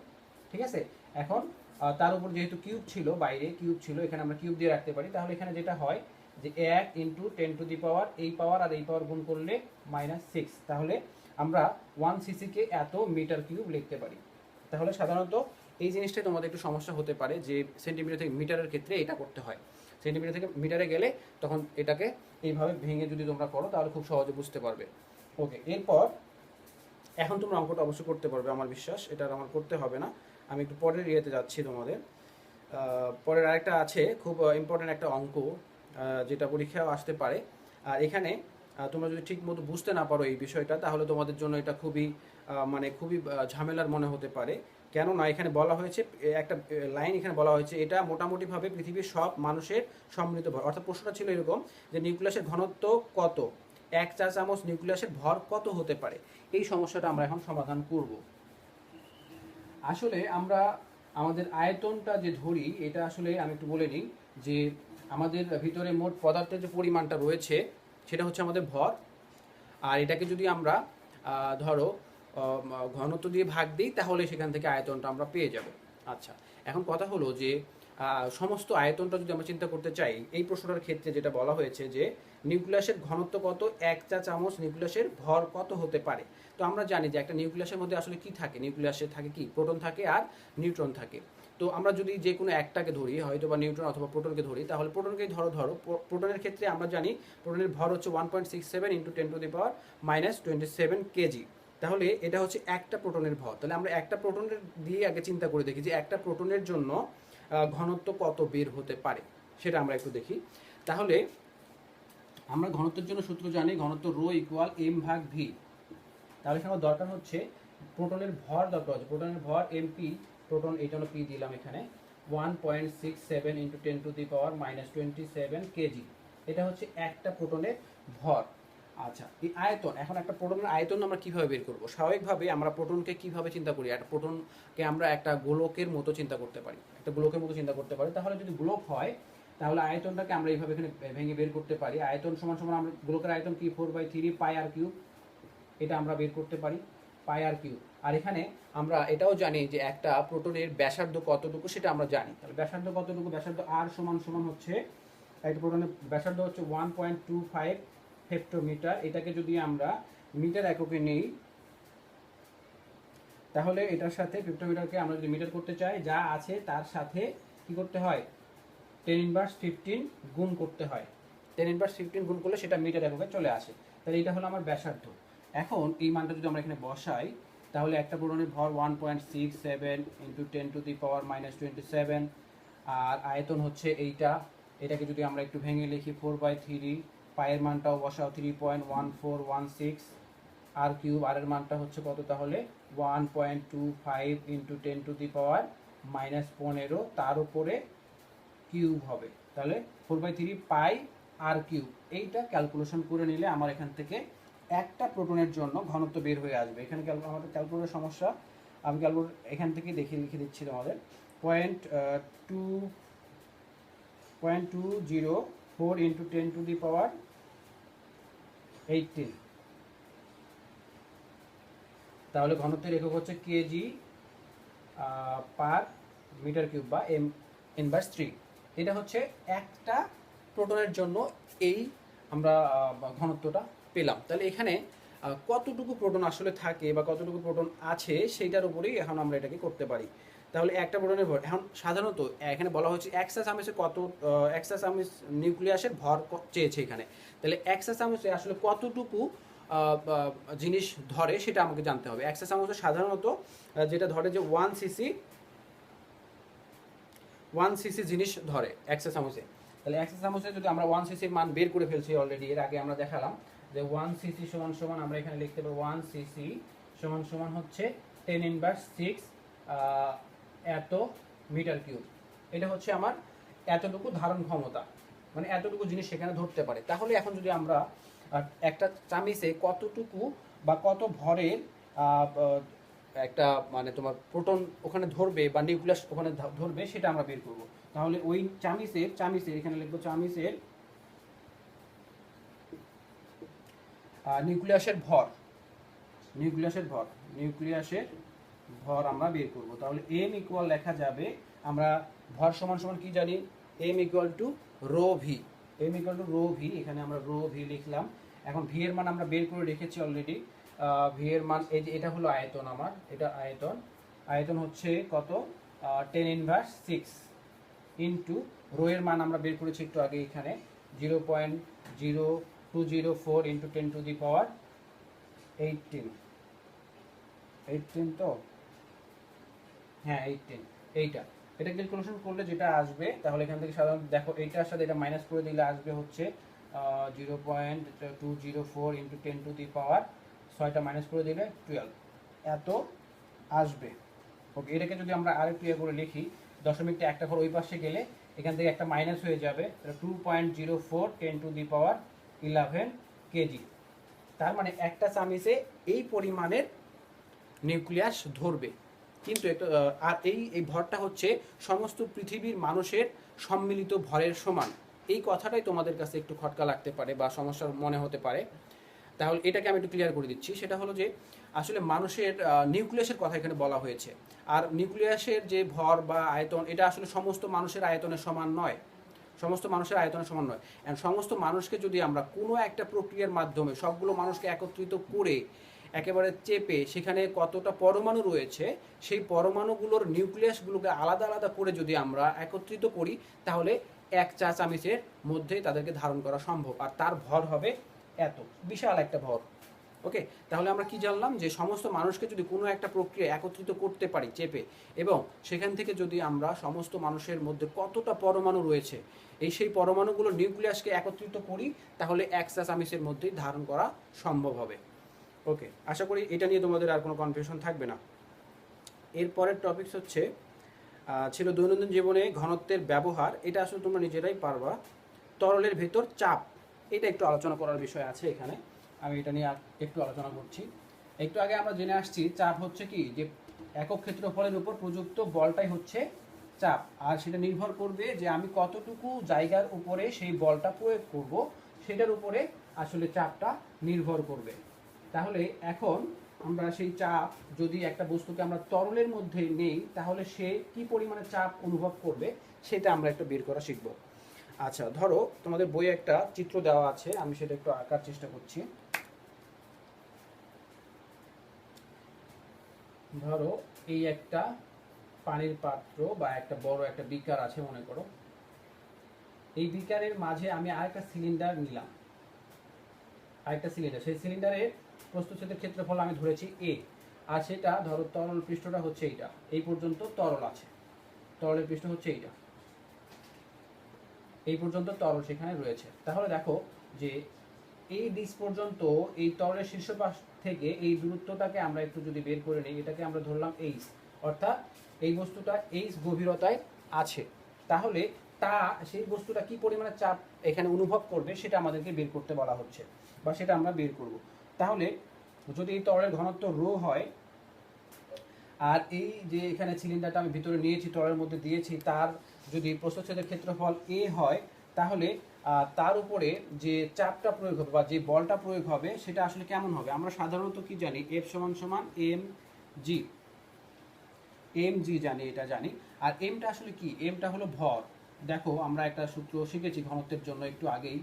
ঠিক আছে, এখন তার উপর যেহেতু কিউব ছিল, বাইরে কিউব ছিল, এখানে আমরা কিউব দিয়ে রাখতে পারি। তাহলে এখানে যেটা হয় যে 1 × 10⁻⁴ এই পাওয়ার আর এই পাওয়ার গুণ করলে -6, তাহলে আমরা 1 সিসিকে এত মিটার কিউব লিখতে পারি। তাহলে সাধারণত এই জিনিসটাই তোমাদের একটু সমস্যা হতে পারে যে সেন্টিমিটার থেকে মিটারের ক্ষেত্রে এটা করতে হয়। সেন্টিমিটার থেকে মিটারে গেলে তখন এটাকে এইভাবে ভেঙে যদি তোমরা করো তাহলে খুব সহজে বুঝতে পারবে। ওকে, এরপর এখন তোমরা অঙ্কটা অবশ্যই করতে পারবে, আমার বিশ্বাস। এটা আমার করতে হবে না, আমি একটু পরের ইয়েতে যাচ্ছি তোমাদের। পরের আরেকটা আছে খুব ইম্পর্টেন্ট একটা অঙ্ক, যেটা পরীক্ষাও আসতে পারে। আর এখানে তোমরা যদি ঠিক মতো বুঝতে না পারো এই বিষয়টা তাহলে তোমাদের জন্য এটা খুবই খুবই ঝামেলার মনে হতে পারে। কেননা এখানে বলা হয়েছে একটা লাইন, এখানে বলা হয়েছে এটা মোটামুটিভাবে পৃথিবীর সব মানুষের সম্মিলিত ভর। অর্থাৎ প্রশ্নটা ছিল এরকম যে নিউক্লিয়াসের ঘনত্ব কত, 1 চা চামচ নিউক্লিয়াসের ভর কত হতে পারে। এই সমস্যাটা আমরা এখন সমাধান করব। আসলে আমরা আমাদের আয়তনটা যে ধরি, এটা আসলে আমি একটু বলে নিই যে আমাদের ভিতরে মোট পদার্থের যে পরিমাণটা রয়েছে সেটা হচ্ছে আমাদের ভর। আর এটাকে যদি আমরা ধরো ঘনত্ব দিয়ে ভাগ দিই তাহলে সেখান থেকে আয়তনটা আমরা পেয়ে যাব। আচ্ছা, এখন কথা হলো যে সমস্ত আয়তনটা যদি আমরা চিন্তা করতে চাই, এই প্রশ্নটার ক্ষেত্রে যেটা বলা হয়েছে যে নিউক্লিয়াসের ঘনত্ব কত, 1 চা চামচ নিউক্লিয়াসের ভর কত হতে পারে। তো আমরা জানি যে একটা নিউক্লিয়াসের মধ্যে আসলে কি থাকে, নিউক্লিয়াসে থাকে কি? প্রোটন থাকে আর নিউট্রন থাকে। তো আমরা যদি যে কোনো একটাকে ধরি, হয়তো বা নিউট্রন অথবা প্রোটনকে ধরি, তাহলে প্রোটনকেই ধরো। প্রোটনের ক্ষেত্রে আমরা জানি প্রোটনের ভর হচ্ছে 1.67 × 10⁻⁻27 কেজি। তাহলে এটা হচ্ছে একটা প্রোটনের ভর। তাহলে আমরা একটা প্রোটনের দিয়ে আগে চিন্তা করে দেখি যে একটা প্রোটনের জন্য ঘনত্ব কত বের হতে পারে, সেটা আমরা একটু দেখি। তাহলে আমরা ঘনত্বের জন্য সূত্র জানি, ঘনত্ব ρ = m/v। তাহলে এখানে দরকার হচ্ছে প্রোটনের ভর, দরকার হচ্ছে প্রোটনের ভর mp প্রোটন এই জন্য পি দিলাম এখানে 1.67 ইন্টু 10⁻⁻27 কেজি। এটা হচ্ছে একটা প্রোটনের ভর। আচ্ছা, এই আয়তন, এখন একটা প্রোটনের আয়তন আমরা কিভাবে বের করব? স্বাভাবিকভাবে আমরা প্রোটনকে কিভাবে চিন্তা করি? একটা প্রোটনকে আমরা একটা গোলকের মতো চিন্তা করতে পারি, একটা গোলকের মতো চিন্তা করতে পারি। তাহলে যদি গোলক হয় তাহলে আয়তনটাকে আমরা এইভাবে এখানে ভেঙে বের করতে পারি। আয়তন সমান সমান আমরা গোলকের আয়তন কি 4/3 পাই আর কিউব, এটা আমরা বের করতে পারি, পাই আর কিউব। আর এখানে আমরা এটাও জানি যে একটা প্রোটনের ব্যাসার্ধ কতটুকু সেটা আমরা জানি। তাহলে ব্যাসার্ধ কতটুকু? ব্যাসার্ধ আর সমান সমান হচ্ছে, একটা প্রোটনের ব্যাসার্ধ হচ্ছে 1.25 হেক্টোমিটার। এটাকে যদি আমরা মিটার এককে নিই তাহলে এটার সাথে হেক্টোমিটারকে আমরা যদি মিটার করতে চাই, যা আছে তার সাথে কি করতে হয়? 10⁻15 গুণ করতে হয়। 10⁻15 গুণ করলে সেটা মিটার এককে চলে আসে। তাহলে এটা হলো আমার ব্যাসার্ধ। এখন এই মানটা যদি আমরা এখানে বসাই তাহলে একটা প্রোটনের ভর 1.67 ইন্টু 10⁻⁻27, আর আয়তন হচ্ছে এইটা। এটাকে যদি আমরা একটু ভেঙে লিখি 4/3, পায়ের মানটাও বসাও 3.1416 আর কিউব, আর এর মানটা হচ্ছে কত তাহলে? 1.25 ইন্টু 10⁻⁻15, তার উপরে কিউব হবে। তাহলে 4/3 পাই আর কিউব। এইটা ক্যালকুলেশন করে নিলে আমার এখান থেকে একটা প্রোটনের জন্য ঘনত্ব বের হয়ে আসবে। এখানে আমাদের ক্যালকুলেটর সমস্যা, আমি ক্যালকুলেটর এখান থেকে লিখে দিচ্ছি তোমাদের। 0.204 ইন্টু 10⁻18, তাহলে ঘনত্বের একক হচ্ছে কেজি পার মিটার কিউব বা m/3। এটা হচ্ছে একটা প্রোটনের জন্য এই আমরা ঘনত্বটা পেলাম। তাহলে এখানে কতটুকু প্রোটন আসলে থাকে বা কতটুকু প্রোটন আছে সেইটার উপরেই এখন আমরা এটাকে করতে পারি। তাহলে একটা প্রোটনের ভর, এখন সাধারণত এখানে বলা হচ্ছে এক্সাচামিচে কত, এক্সাচামিচ নিউক্লিয়াসের ভর চেয়েছে এখানে। তাহলে এক্সাচামিচে আসলে কতটুকু জিনিস ধরে সেটা আমাকে জানতে হবে। এক্সাচামিচে সাধারণত যেটা ধরে যে 1 সিসি জিনিস ধরে এক্সাচামিচে। তাহলে এক্সাচামিচে যদি আমরা 1 সিসির মান বের করে ফেলছি অলরেডি, এর আগে আমরা দেখালাম যে 1 সিসি সমান সমান আমরা এখানে লিখতে পারি 1 সিসি সমান সমান হচ্ছে 10⁻6 এত মিটার কিউব। এটা হচ্ছে আমার এতটুকু ধারণ ক্ষমতা, মানে এতটুকু জিনিস সেখানে ধরতে পারে। তাহলে এখন যদি আমরা একটা চামিচে কতটুকু বা কত ভরের একটা মানে তোমার প্রোটন ওখানে ধরবে বা নিউক্লিয়াস ওখানে ধরবে সেটা আমরা বের করব। তাহলে ওই চামিচের এখানে লিখবো চামিচের নিউক্লিয়াসের ভর আমরা বের করব। তাহলে m ইকুয়াল লেখা যাবে, আমরা ভর সমান সমান কি জানি? m equal to rho V. এখানে আমরা রো ভি লিখলাম। এখন ভি এর মান আমরা বের করে রেখেছি অলরেডি। ভি এর মান এই যে এটা হলো আয়তন, আমার এটা আয়তন হচ্ছে কত? 10⁻6 ইন্টু রো এর মান আমরা বের করেছি একটু আগে, এখানে 0.0204 ইন্টু 10⁻18 তো হ্যাঁ 18। এটা ক্যালকুলেশন করলে যেটা আসবে, তাহলে এখান থেকে সাধারণত দেখো এইটার সাথে এটা মাইনাস করে দিলে আসবে হচ্ছে 0.204 ইন্টু 10⁻6টা মাইনাস করে দিলে 12 এত আসবে। ওকে, এটাকে যদি আমরা আরেকটু করে লিখি, দশমিকটা একটা ঘর ওই পাশে গেলে এখান থেকে একটা মাইনাস হয়ে যাবে, 2.04 10⁻11 কেজি। তার মানে একটা চামিচে এই পরিমাণের নিউক্লিয়াস ধরবে। কিন্তু আর এই ভরটা হচ্ছে সমস্ত পৃথিবীর মানুষের সম্মিলিত ভরের সমান। এই কথাটাই তোমাদের কাছে একটু খটকা লাগতে পারে বা সমস্যার মনে হতে পারে। তাহলে এটাকে আমি একটু ক্লিয়ার করে দিচ্ছি। সেটা হলো যে আসলে মানুষের নিউক্লিয়াসের কথা এখানে বলা হয়েছে, আর নিউক্লিয়াসের যে ভর বা আয়তন এটা আসলে সমস্ত মানুষের আয়তনের সমান নয়। সমস্ত মানুষকে যদি আমরা কোনো একটা প্রক্রিয়ার মাধ্যমে সবগুলো মানুষকে একত্রিত করে একেবারে চেপে সেখানে কতটা পরমাণু রয়েছে সেই পরমাণুগুলোর নিউক্লিয়াসগুলোকে আলাদা আলাদা করে যদি আমরা একত্রিত করি তাহলে এক চা চামচের মধ্যে তাদেরকে ধারণ করা সম্ভব, আর তার ভর হবে এত বিশাল একটা ভর। ওকে, তাহলে আমরা কি জানলাম যে সমস্ত মানুষকে যদি কোনো একটা প্রক্রিয়া একত্রিত করতে পারি চেপে, এবং সেখান থেকে যদি আমরা সমস্ত মানুষের মধ্যে কতটা পরমাণু রয়েছে সেই পরমাণুগুলো নিউক্লিয়াসকে একত্রিত করি তাহলে এক চা চামচের মধ্যেই ধারণ করা সম্ভব হবে। ওকে, আশা করি এটা নিয়ে তোমাদের আর কোনো কনফিউশন থাকবে না। এরপরের টপিকস হচ্ছে ছিল দৈনন্দিন জীবনে ঘনত্বের ব্যবহার, এটা আসলে তোমরা নিজেরাই পারবা। তরলের ভেতর চাপ, এটা একটু আলোচনা করার বিষয় আছে এখানে, আমি এটা নিয়ে একটু আলোচনা করছি। একটু আগে আমরা জেনে আসছি চাপ হচ্ছে কি, যে একক ক্ষেত্রফলের উপর প্রযুক্ত বলটাই হচ্ছে চাপ, আর সেটা নির্ভর করবে যে আমি কতটুকু জায়গার উপরে সেই বলটা প্রয়োগ করব, সেটার উপরে আসলে চাপটা নির্ভর করবে। তাহলে এখন আমরা সেই চাপ, যদি একটা বস্তুকে আমরা তরলের মধ্যে নেই, তাহলে সে কি পরিমাণে চাপ অনুভব করবে সেটা আমরা একটু বের করা শিখব। আচ্ছা, ধরো তোমাদের বইয়ে একটা চিত্র দেওয়া আছে, আমি সেটা একটু আঁকার চেষ্টা করছি। ধরো এই একটা পানির পাত্র বা একটা বড় একটা বিকার আছে মনে করো। এই বিকারের মাঝে আমি আরেকটা সিলিন্ডার নিলাম, আরেকটা সিলিন্ডার, সেই সিলিন্ডারের প্রস্থচ্ছেদের ক্ষেত্রফল আমি ধরেছি এ, আর সেটা ধরো তরল পৃষ্ঠটা হচ্ছে এইটা, এই পর্যন্ত তরল আছে, তরলের পৃষ্ঠ হচ্ছে এইটা, এই পর্যন্ত তরল সেখানে রয়েছে। তাহলে দেখো যে এই ডিস পর্যন্ত এই তরলের শীর্ষপাশ থেকে এই দূরত্বটাকে আমরা একটু যদি বের করে নিই, এটাকে আমরা ধরলাম এইচ, অর্থাৎ এই বস্তুটা এইচ গভীরতায় আছে। তাহলে সেই বস্তুটা কি পরিমাণে চাপ এখানে অনুভব করবে সেটা আমাদেরকে বের করতে বলা হচ্ছে, বা সেটা আমরা বের করব। তাহলে যদি এই তরলের ঘনত্ব রো হয়, আর এই যে এখানে সিলিন্ডারটা আমি ভিতরে নিয়েছি, তরলের মধ্যে দিয়েছি, তার যদি প্রস্থচ্ছেদের ক্ষেত্রফল এ হয়, তাহলে তার উপরে যে চাপটা প্রয়োগ হবে বা যে বলটা প্রয়োগ হবে সেটা আসলে কেমন হবে? আমরা সাধারণত কি জানি, এফ সমান সমান এম জি, এম জি জানি, এটা জানি। আর এমটা আসলে কি? এমটা হলো ভর। দেখো আমরা একটা সূত্র শিখেছি ঘনত্বের জন্য একটু আগেই,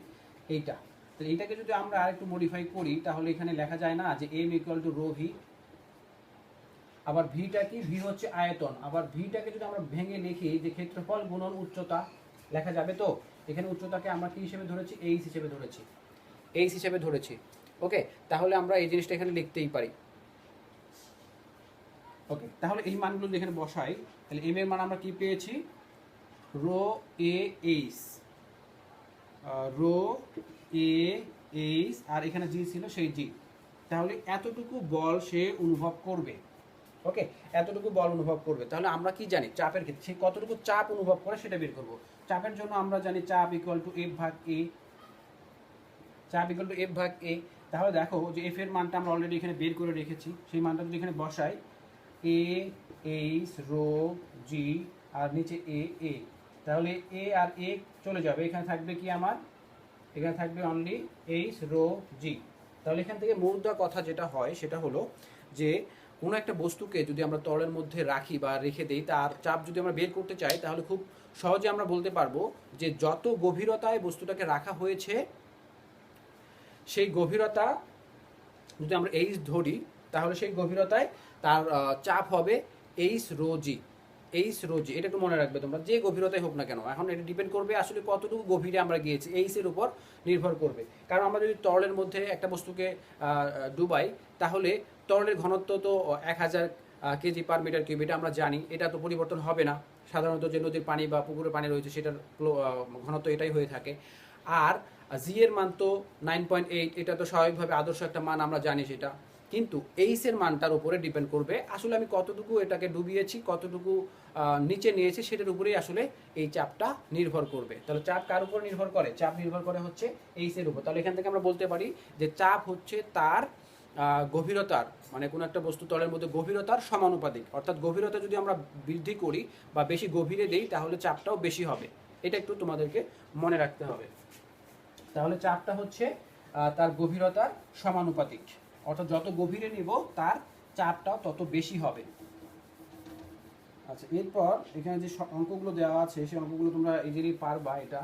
এইটা। তো এইটাকে যদি আমরা আরেকটু মডিফাই করি, তাহলে এখানে লেখা যায় না যে M equal to rho V, আবার ভিটা কি? ভি হচ্ছে আয়তন। আবার ভিটাকে যদি আমরা ভেঙে লিখি যে ক্ষেত্রফল গুণন উচ্চতা, লেখা যাবে তো? এখানে উচ্চতাকে আমরা কি হিসেবে ধরেছি? এইচ হিসেবে ধরেছি, এইচ হিসেবে ধরেছি। ওকে, তাহলে আমরা এই জিনিসটা এখানে লিখতেই পারি। ওকে, তাহলে এই মানগুলো যদি এখানে বসাই, তাহলে এম এর মান আমরা কি পেয়েছি? Rho A H, rho A H, আর এখানে জি ছিল সেই জি। তাহলে এতটুকু বল সে অনুভব করবে। ওকে, এতটুকু বল অনুভব করবে। তাহলে আমরা কি জানি চাপের ক্ষেত্রে সে কতটুকু চাপ অনুভব করে সেটা বের করব। চাপের জন্য আমরা জানি চাপ ইকুয়াল টু এফ ভাগ এ, চাপ ইকুয়াল টু এফ ভাগ এ। তাহলে দেখো যে এফ এর মানটা আমরা অলরেডি এখানে বের করে রেখেছি, সেই মানটা যদি এখানে বসাই, এ এইচ রো জি, আর নিচে এ এ, তাহলে এ আর এ চলে যাবে, এখানে থাকবে কি আমার? এখানে থাকবে অনলি এইচ রো জি। তাহলে এখান থেকে মূল দেওয়া কথা যেটা হয় সেটা হলো যে কোনো একটা বস্তুকে যদি আমরা তরলের মধ্যে রাখি বা রেখে দিই, তার চাপ যদি আমরা বের করতে চাই, তাহলে খুব সহজে আমরা বলতে পারবো যে যত গভীরতায় বস্তুটাকে রাখা হয়েছে, সেই গভীরতা যদি আমরা এইচ ধরি, তাহলে সেই গভীরতায় তার চাপ হবে এইচ রো জি, এইচ রো জি। এটা একটু মনে রাখবে তোমরা, যে গভীরতায় হোক না কেন। এখন এটা ডিপেন্ড করবে আসলে কতটুকু গভীরে আমরা গিয়েছি, এইচ এর উপর নির্ভর করবে। কারণ আমরা যদি তরলের মধ্যে একটা বস্তুকে ডুবাই, তাহলে তরলের ঘনত্ব তো 1000 কেজি পার মিটার কিউব, এটা আমরা জানি, এটা তো পরিবর্তন হবে না। সাধারণত যে নদীর পানি বা পুকুরের পানি রয়েছে সেটার ঘনত্ব এটাই হয়ে থাকে। আর জি এর মান তো 9.8, এটা তো স্বাভাবিকভাবে আদর্শ একটা মান, আমরা জানি সেটা। কিন্তু এইচ এর মানটার উপরে ডিপেন্ড করবে আসলে আমি কতটুকু এটাকে ডুবিয়েছি, কতটুকু নিচে নিয়েছি, সেটার উপরেই আসলে এই চাপটা নির্ভর করবে। তাহলে চাপ কার উপর নির্ভর করে? চাপ নির্ভর করে হচ্ছে এইচ এর উপর। তাহলে এখান থেকে আমরা বলতে পারি যে চাপ হচ্ছে তার গভীরতার, মানে কোনো একটা বস্তু তলের মধ্যে গভীরতার সমানুপাতিক। অর্থাৎ গভীরতা যদি আমরা বৃদ্ধি করি বা বেশি গভীরে দেই, তাহলে চাপটাও বেশি হবে। এটা একটু তোমাদেরকে মনে রাখতে হবে। তাহলে চাপটা হচ্ছে তার গভীরতার সমানুপাতিক, অর্থাৎ যত গভীরে নিব তার চাপটাও তত বেশি হবে। আচ্ছা, এরপর এখানে যে অঙ্কগুলো দেওয়া আছে, সেই অঙ্কগুলো তোমরা ইজিলি পারবা, এটা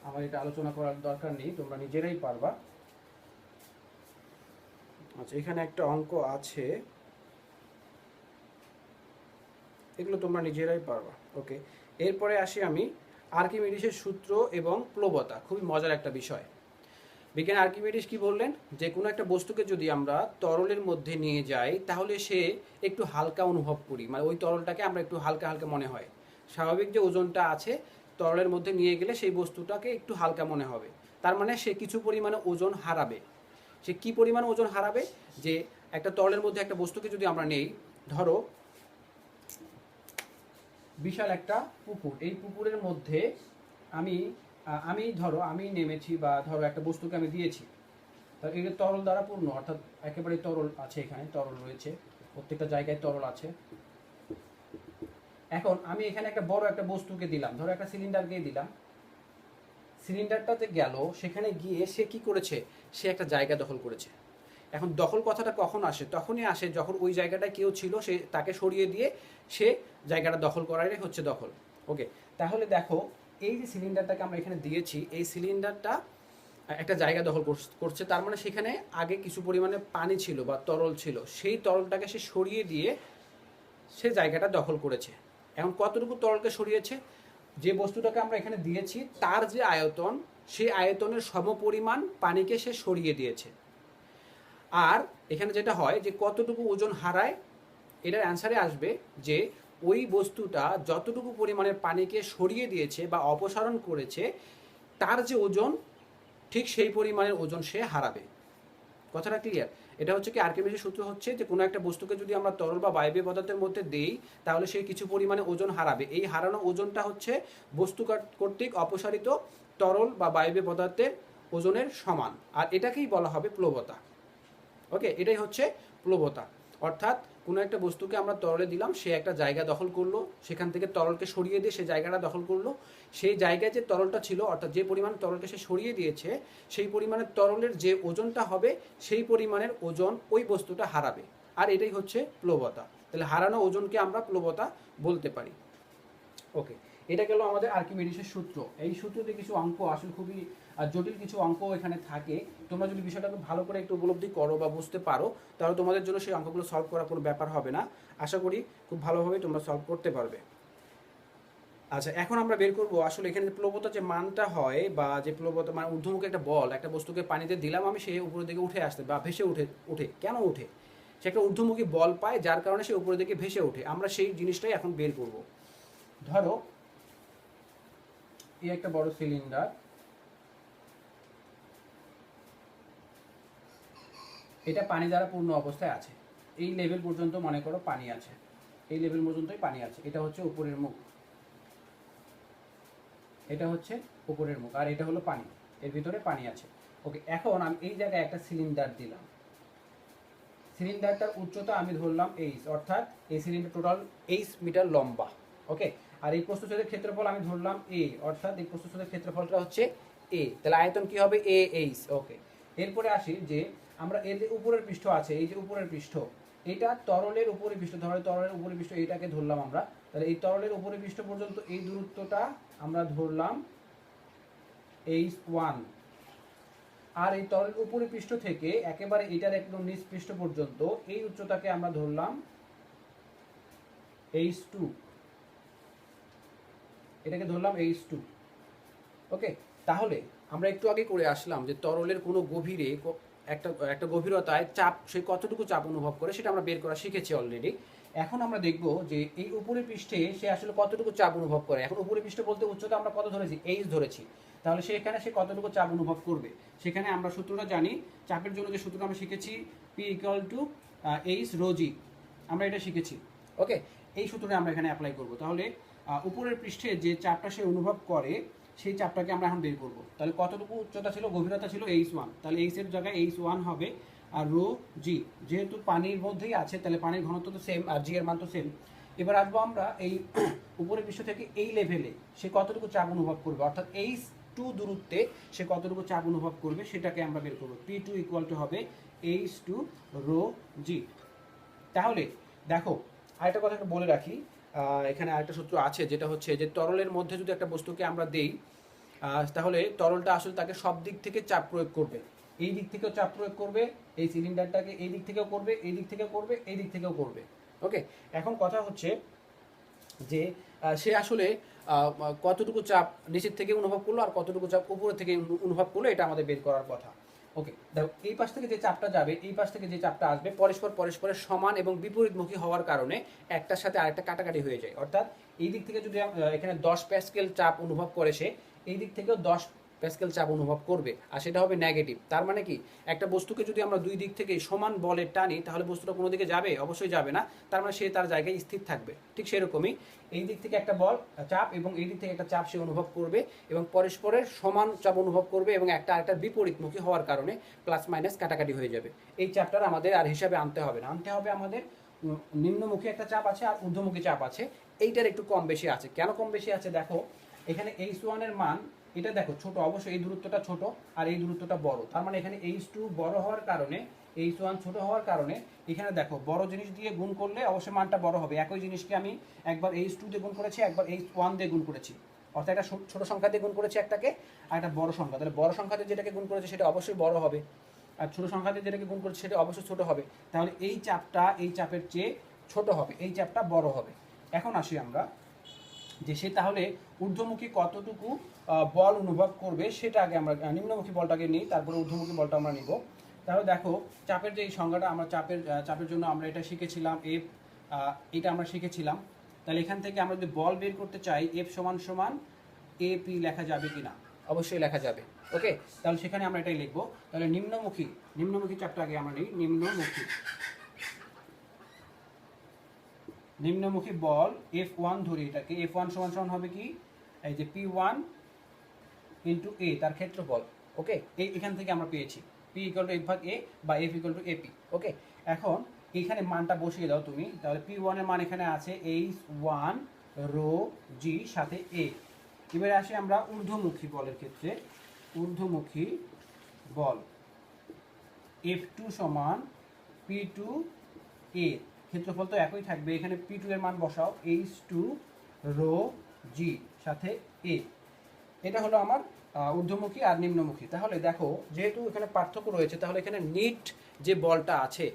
আমার এটা আলোচনা করার দরকার নেই, তোমরা নিজেরাই পারবা। আচ্ছা, এখানে একটা অঙ্ক আছে, এগুলো তোমরা নিজেরাই পারবা। ওকে, এরপরে আসি আমি আর্কিমিডিসের সূত্র এবং প্লবতা। খুবই মজার একটা বিষয়। বিজ্ঞানী আর্কিমিডিস কি বললেন? যে কোনো একটা বস্তুকে যদি আমরা তরলের মধ্যে নিয়ে যাই, তাহলে সে একটু হালকা অনুভব করি, মানে ওই তরলটাকে আমরা একটু হালকা হালকা মনে হয়। স্বাভাবিক যে ওজনটা আছে, তরলের মধ্যে নিয়ে গেলে সেই বস্তুটাকে একটু হালকা মনে হবে। তার মানে সে কিছু পরিমাণে ওজন হারাবে। সে কি পরিমাণে ওজন হারাবে? যে একটা তরলের মধ্যে একটা বস্তুকে যদি আমরা নেই, ধরো বিশাল একটা পুকুর, এই পুকুরের মধ্যে আমি ধরো আমি নেমেছি, বা ধরো একটা বস্তুকে আমি দিয়েছি, তাহলে এটা তরল দ্বারা পূর্ণ, অর্থাৎ একেবারে তরল আছে, এখানে তরল রয়েছে, প্রত্যেকটা জায়গায় তরল আছে। এখন আমি এখানে একটা বড় একটা বস্তুকে দিলাম, ধরো একটা সিলিন্ডারকে দিলাম, সিলিন্ডারটাতে গেল, সেখানে গিয়ে সে কি করেছে, সে একটা জায়গা দখল করেছে। এখন দখল কথাটা কখন আসে, তখনই আসে যখন ওই জায়গাটায় কেউ ছিল, সে তাকে সরিয়ে দিয়ে সে জায়গাটা দখল করারই হচ্ছে দখল। ওকে, তাহলে দেখো এই যে সিলিন্ডারটাকে আমরা এখানে দিয়েছি, এই সিলিন্ডারটা একটা জায়গা দখল করছে, তার মানে সেখানে আগে কিছু পরিমাণে পানি ছিল বা তরল ছিল, সেই তরলটাকে সে সরিয়ে দিয়ে সে জায়গাটা দখল করেছে। এখন কতটুকু তরলকে সরিয়েছে, যে বস্তুটাকে আমরা এখানে দিয়েছি তার যে আয়তন, সেই আয়তনের সমপরিমাণ পানিকে সে সরিয়ে দিয়েছে। আর এখানে যেটা হয় যে কতটুকু ওজন হারায়, এটার অ্যান্সারে আসবে যে ওই বস্তুটা যতটুকু পরিমাণের পানিকে সরিয়ে দিয়েছে বা অপসারণ করেছে, তার যে ওজন, ঠিক সেই পরিমাণের ওজন সে হারাবে। কথাটা ক্লিয়ার? এটা হচ্ছে কি আর্কিমিডিসের সূত্র হচ্ছে যে কোনো একটা বস্তুকে যদি আমরা তরল বা বায়বীয় পদার্থের মধ্যে দেই, তাহলে সে কিছু পরিমাণে ওজন হারাবে। এই হারানো ওজনটা হচ্ছে বস্তু কর্তৃক অপসারিত তরল বা বায়বীয় পদার্থের ওজনের সমান, আর এটাকেই বলা হবে প্লবতা। ওকে, এটাই হচ্ছে প্লবতা। অর্থাৎ কোনো একটা বস্তুকে আমরা তরলে দিলাম, সে একটা জায়গা দখল করলো, সেখান থেকে তরলকে সরিয়ে দিয়ে সে জায়গাটা দখল করলো, সেই জায়গায় যে তরলটা ছিল, অর্থাৎ যে পরিমাণ তরলকে সে সরিয়ে দিয়েছে, সেই পরিমাণের তরলের যে ওজনটা হবে, সেই পরিমাণের ওজন ওই বস্তুটা হারাবে, আর এটাই হচ্ছে প্লবতা। তাহলে হারানো ওজনকে আমরা প্লবতা বলতে পারি। ওকে, এটা গেল আমাদের আর্কিমিডিসের সূত্র। এই সূত্রতে কিছু অঙ্ক আসলে খুবই জটিল কিছু অঙ্ক এখানে থাকে। তোমরা যদি বিষয়টাকে ভালো করে একটু উপলব্ধি করো বা বুঝতে পারো, তাহলে তোমাদের জন্য সেই অঙ্কগুলো সলভ করার কোনো ব্যাপার হবে না। আশা করি খুব ভালোভাবে তোমরা সলভ করতে পারবে। আচ্ছা, এখন আমরা বের করবো আসলে এখানে যে প্লবতার যে মানটা হয়, বা যে প্লবতা মানে ঊর্ধ্বমুখী একটা বল, একটা বস্তুকে পানিতে দিলাম আমি, সে উপরের দিকে উঠে আসতে বা ভেসে উঠে কেন উঠে, সে একটা ঊর্ধ্বমুখী বল পায়, যার কারণে সে উপরের দিকে ভেসে ওঠে। আমরা সেই জিনিসটাই এখন বের করব। ধরো এই একটা বড় সিলিন্ডার, এটা পানি দ্বারা পূর্ণ অবস্থায় আছে, এই লেভেল পর্যন্ত মনে করো পানি আছে, এই লেভেল পর্যন্তই পানি আছে। এটা হচ্ছে উপরের মুখ, এটা হচ্ছে উপরের মুখ, আর এটা হলো পানি, এর ভিতরে পানি আছে। ওকে, এখন আমি এই জায়গায় একটা সিলিন্ডার দিলাম, সিলিন্ডারটার উচ্চতা আমি ধরলাম এইচ, অর্থাৎ এই সিলিন্ডার টোটাল এইচ মিটার লম্বা। ওকে, আর এই প্রস্থচ্ছেদের ক্ষেত্রফল আমি ধরলাম এ, অর্থাৎ এই প্রস্থচ্ছেদের ক্ষেত্রফলটা হচ্ছে এ, তাহলে আয়তন কি হবে এ এইচ। ওকে, এরপরে আসি যে আমরা এর যে উপরের পৃষ্ঠ আছে, এই যে উপরের পৃষ্ঠ, এটা তরলের উপরের পৃষ্ঠ, ধরো তরলের উপরের পৃষ্ঠ এইটাকে ধরলাম আমরা, তাহলে এই তরলের উপরের পৃষ্ঠ পর্যন্ত এই দূরত্বটা আমরা ধরলাম h1, আর এই তরলের উপরের পৃষ্ঠ থেকে একেবারে এটার একদম নিচ পৃষ্ঠ পর্যন্ত এই উচ্চতাকে আমরা ধরলাম h2, এটাকে ধরলাম h2। ওকে, তাহলে আমরা একটু আগে করে আসলাম যে তরলের কোনো গভীরে একটা গভীরতায় চাপ, সে কতটুকু চাপ অনুভব করে সেটা আমরা বের করা শিখেছি অলরেডি। এখন আমরা দেখব যে এই উপরের পৃষ্ঠে সে আসলে কতটুকু চাপ অনুভব করে। এখন উপরের পৃষ্ঠ বলতে উচ্চতা আমরা কত ধরেছি, এইচ ধরেছি, তাহলে সেখানে সে কতটুকু চাপ অনুভব করবে। সেখানে আমরা সূত্রটা জানি, চাপের জন্য যে সূত্রটা আমরা শিখেছি, P equal to H rho G, আমরা এটা শিখেছি। ওকে, এই সূত্রটা আমরা এখানে অ্যাপ্লাই করব। তাহলে উপরের পৃষ্ঠে যে চাপটা সে অনুভব করে, সেই চাপটাকে আমরা এখন বের করব। তাহলে কতটুকু উচ্চতা ছিল, গভীরতা ছিল h1, তাহলে h এর জায়গায় h1 হবে, আর রো জি, যেহেতু পানির মধ্যেই আছে তাহলে পানির ঘনত্ব তো সেম, আর জি এর মান তো সেম। এবার আসবো আমরা এই উপরের পৃষ্ঠ থেকে এই লেভেলে সে কতটুকু চাপ অনুভব করবে, অর্থাৎ h2 দূরত্বে সে কতটুকু চাপ অনুভব করবে সেটাকে আমরা বের করবো। P2 ইকুয়াল টু হবে h2 রো জি। তাহলে দেখো আরেকটা কথা একটু বলে রাখি, এখানে আরেকটা সূত্র আছে, যেটা হচ্ছে যে তরলের মধ্যে যদি একটা বস্তুকে আমরা দেই, তাহলে তরলটা আসলে তাকে সব দিক থেকে চাপ প্রয়োগ করবে। এই দিক থেকেও চাপ প্রয়োগ করবে, এই সিলিন্ডারটাকে এই দিক থেকেও করবে, এই দিক থেকেও করবে, এই দিক থেকেও করবে। ওকে, এখন কথা হচ্ছে যে সে আসলে কতটুকু চাপ নিচের থেকে অনুভব করলো আর কতটুকু চাপ উপরে থেকে অনুভব করলো, এটা আমাদের বের করার কথা। ওকে, দেখো এই পাশ থেকে যে চাপটা যাবে, এই পাশ থেকে যে চাপটা আসবে, পরস্পরের সমান এবং বিপরীতমুখী হওয়ার কারণে একটার সাথে আরেকটা কাটাকাটি হয়ে যায়। অর্থাৎ এই দিক থেকে যদি এখানে 10 প্যাসকেল চাপ অনুভব করে সে, এই দিক থেকেও 10 প্যাসকেল চাপ অনুভব করবে, আর সেটা হবে নেগেটিভ। তার মানে কি, একটা বস্তুকে যদি আমরা দুই দিক থেকে সমান বলে টানি তাহলে বস্তুটা কোনো দিকে যাবে? অবশ্যই যাবে না। তার মানে সে তার জায়গায় স্থির থাকবে। ঠিক সেরকমই এই দিক থেকে একটা বল চাপ এবং এই দিক থেকে একটা চাপ সে অনুভব করবে এবং পরস্পরের সমান চাপ অনুভব করবে এবং একটা আরেকটার বিপরীতমুখী হওয়ার কারণে প্লাস মাইনাস কাটাকাটি হয়ে যাবে। এই চাপটার আমাদের আর হিসাবে আনতে হবে না, আনতে হবে আমাদের নিম্নমুখী একটা চাপ আছে আর ঊর্ধ্বমুখী চাপ আছে। এইটার একটু কম বেশি আছে। কেন কম বেশি আছে দেখো, এখানে H1 এর মান এটা দেখো ছোট, অবশ্যই এই দূরত্বটা ছোট আর এই দূরত্বটা বড়। তার মানে এখানে H2 বড় হওয়ার কারণে H1 ছোট হওয়ার কারণে এখানে দেখো বড় জিনিস দিয়ে গুণ করলে অবশ্যই মানটা বড় হবে। একই জিনিসকে আমি একবার H2 দিয়ে গুণ করেছি, একবার H1 দিয়ে গুণ করেছি, অর্থাৎ একটা ছোট সংখ্যা দিয়ে গুণ করেছি একটাকে আর একটা বড় সংখ্যা। তাহলে বড় সংখ্যা দিয়ে যেটাকে গুণ করেছে সেটা অবশ্যই বড় হবে, আর ছোট সংখ্যা দিয়ে যেটাকে গুণ করেছে সেটা অবশ্যই ছোট হবে। তাহলে এই চাপটা এই চাপের চেয়ে ছোট হবে, এই চাপটা বড় হবে। এখন আসি আমরা যে সে তাহলে ঊর্ধ্বমুখী কতটুকু বল অনুভব করবে সেটা আগে আমরা নিম্নমুখী বলটাকে নিই, তারপরে ঊর্ধ্বমুখী বলটা আমরা নিব। তাহলে দেখো চাপের যে এই সংজ্ঞাটা আমরা চাপের জন্য আমরা এটা শিখেছিলাম, এফ, এটা আমরা শিখেছিলাম। তাহলে এখান থেকে আমরা যদি বল বের করতে চাই এফ সমান সমান এপি লেখা যাবে কিনা? অবশ্যই লেখা যাবে। ওকে, তাহলে সেখানে আমরা এটাই লিখবো। তাহলে নিম্নমুখী চাপটা আগে আমরা নিই। নিম্নমুখী বল F1 ধরি, এটাকে F1 সমান সমান হবে কি, এই যে P1 ইন্টু এ, তার ক্ষেত্রফল। ওকে, এখান থেকে আমরা পেয়েছি P ইকুয়াল টু F/A বা F ইকুয়াল টু AP। ওকে, এখন এখানে মানটা বসিয়ে দাও তুমি। তাহলে P1 এর মান এখানে আছে H1 রো জি সাথে A। এবারে আসি আমরা ঊর্ধ্বমুখী বলের ক্ষেত্রে। ঊর্ধ্বমুখী বল F2 সমান P2 A, ক্ষেত্রফল তো একই থাকবে, এখানে P2 এর মান বসাও H2 রো জি সাথে A। এটা হলো আমার ঊর্ধ্বমুখী আর নিম্নমুখী। তাহলে দেখো যেহেতু এখানে পার্থক্য রয়েছে, তাহলে এখানে নিট যে বলটা আছে,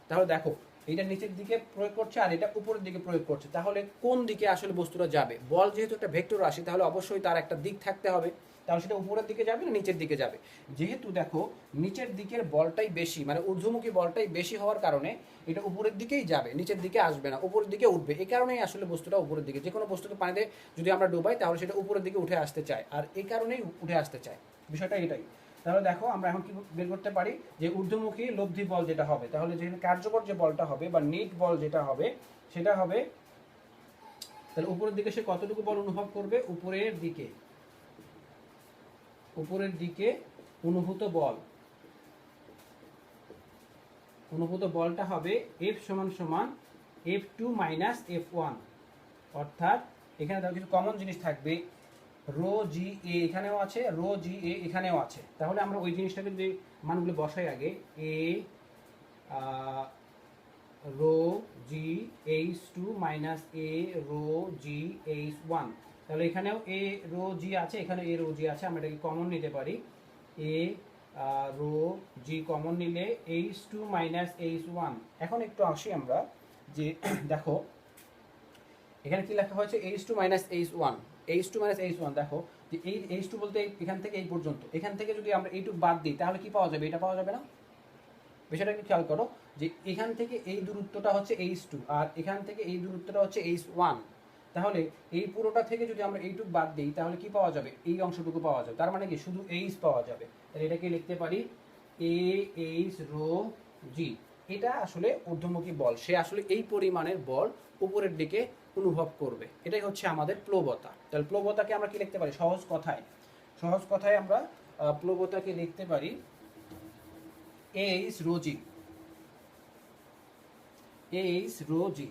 তাহলে দেখো এটা নিচের দিকে প্রয়োগ করছে আর এটা উপরের দিকে প্রয়োগ করছে। তাহলে কোন দিকে আসলে বস্তুটা যাবে? বল যেহেতু একটা ভেক্টর রাশি, তাহলে অবশ্যই তার একটা দিক থাকতে হবে। তাহলে সেটা উপরের দিকে যাবে না নিচের দিকে যাবে? যেহেতু দেখো নিচের দিকের বলটাই বেশি, মানে ঊর্ধ্বমুখী বলটাই বেশি হওয়ার কারণে এটা উপরের দিকেই যাবে, নিচের দিকে আসবে না, উপরের দিকে উঠবে। এই কারণেই আসলে বস্তুটা উপরের দিকে, যে কোনো বস্তুকে পানিতে যদি আমরা ডুবাই তাহলে সেটা উপরের দিকে উঠে আসতে চায়, আর এই কারণেই উঠে আসতে চায়। বিষয়টা এটাই। তাহলে দেখো আমরা এখন কি বের করতে পারি যে ঊর্ধ্বমুখী লব্ধি বল যেটা হবে, তাহলে যেখানে কার্যকর যে বলটা হবে বা নিট বল যেটা হবে সেটা হবে, তাহলে উপরের দিকে সে কতটুকু বল অনুভব করবে? উপরের দিকে অনুভূত বলটা হবে F সমান সমান F2 মাইনাস F1। অর্থাৎ এখানে দেখো কিছু কমন জিনিস থাকবে, রো জি এ এখানেও আছে, রো জি এ এখানেও আছে। তাহলে আমরা ওই জিনিসটাকে যদি মানগুলো বসাই আগে, a row G H2 minus a row G H1, তাহলে এখানেও এ রো জি আছে, এখানে এ রো জি আছে, আমরা এটাকে কমন নিতে পারি। এ রো জি কমন নিলে H2 মাইনাস H1। এখন একটু আসি আমরা যে দেখো এখানে কি লেখা হয়েছে H2 minus H1। H2 minus H1 দেখো যে এই H2 বলতে এখান থেকে এই পর্যন্ত, এখান থেকে যদি আমরা এইটুকু বাদ দিই তাহলে কি পাওয়া যাবে? এটা পাওয়া যাবে না? বিষয়টা একটু খেয়াল করো যে এখান থেকে এই দূরত্বটা হচ্ছে H2 আর এখান থেকে এই দূরত্বটা হচ্ছে H1। তাহলে এই পুরোটা থেকে যদি আমরা এইটুকু বাদ দিই তাহলে কি পাওয়া যাবে? এই অংশটুকু পাওয়া যাবে। তার মানে কি শুধু H পাওয়া যাবে। তাহলে এটাকে লিখতে পারি AH রো জি। এটা আসলে ঊর্ধ্বমুখী বল, সে আসলে এই পরিমাণের বল উপরের দিকে অনুভব করবে। এটাই হচ্ছে আমাদের প্লবতা। তাহলে প্লবতাকে আমরা কি লিখতে পারি? সহজ কথায় আমরা প্লবতাকে লিখতে পারি এইচ রো জি,